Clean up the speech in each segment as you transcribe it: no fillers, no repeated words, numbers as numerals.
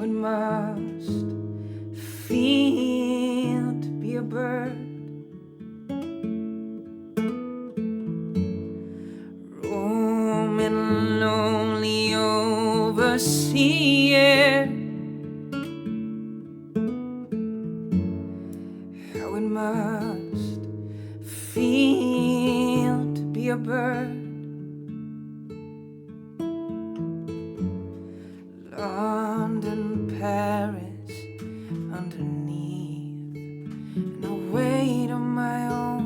how it must feel to be a bird, roaming lonely over sea air. How it must feel to be a bird, London, Paris, underneath, and a weight of my own.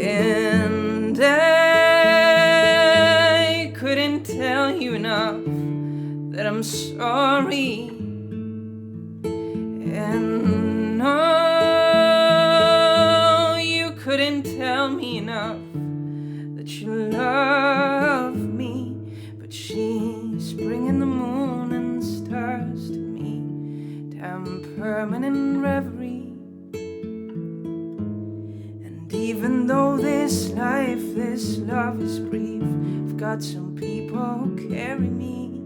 And I couldn't tell you enough that I'm sorry. And no, you couldn't tell me enough that you love me. But she's bringing the moon and stars to me, damn permanent reverie. Even though this life, this love is brief, I've got some people who carry me.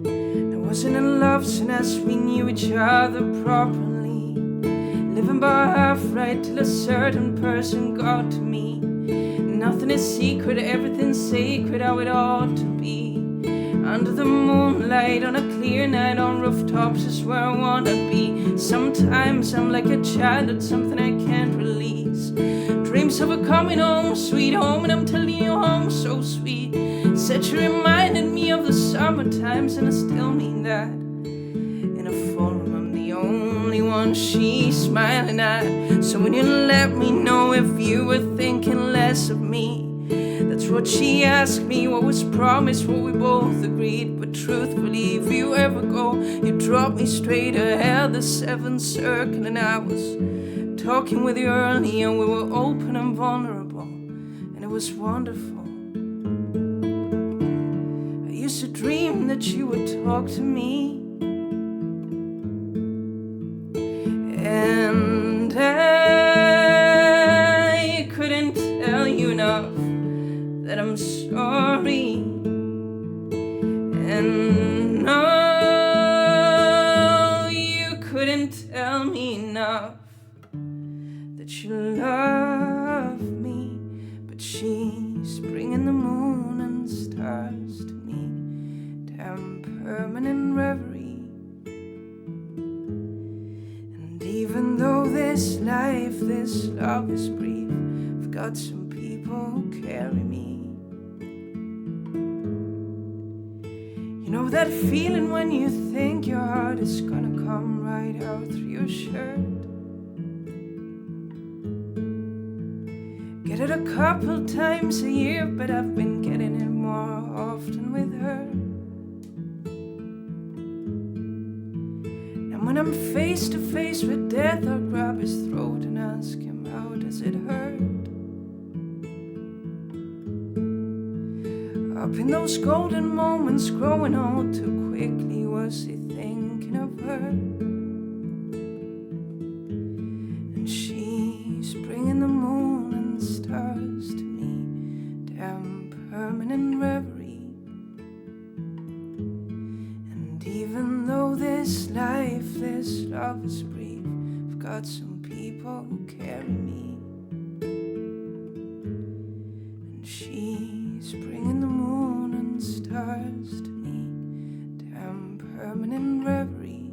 There wasn't a love soon as we knew each other properly, living by half right till a certain person got to me. Nothing is secret, everything's sacred, how it ought to be. Under the moonlight, on a clear night, on rooftops is where I wanna be. Sometimes I'm like a child at something I can't release. Dreams of a coming home, sweet home, and I'm telling you home so sweet. Said you reminded me of the summer times, and I still mean that. In a forum, I'm the only one she's smiling at. So when you let me know if you were thinking less of me, that's what she asked me, what was promised, what we both agreed. But truthfully, if you ever go, you drop me straight ahead, the seventh circle. And I was talking with you early, and we were open and vulnerable, and it was wonderful. I used to dream that you would talk to me, and I couldn't tell you enough that I'm sorry. And no, you couldn't tell me enough that you love me. But she's bringing the moon and stars to me, damn permanent reverie. And even though this life, this love is brief, I've got some people who carry me. You know that feeling when you think your heart is gonna come right out through your shirt? Get it a couple times a year, but I've been getting it more often with her. And when I'm face to face with death, I'll grab his throat and ask him, how does it hurt? Up in those golden moments, growing old too quickly, was he thinking of her? And she's bringing the moon and stars to me, damn permanent reverie. And even though this life, this love is brief, I've got some people who carry me. And she's bringing the moon and stars to me, damn permanent reverie.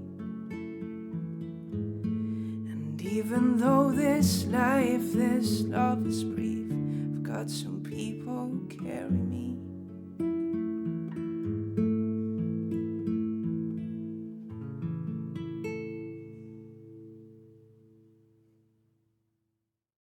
And even though this life, this love is brief, I've got some people who carry me.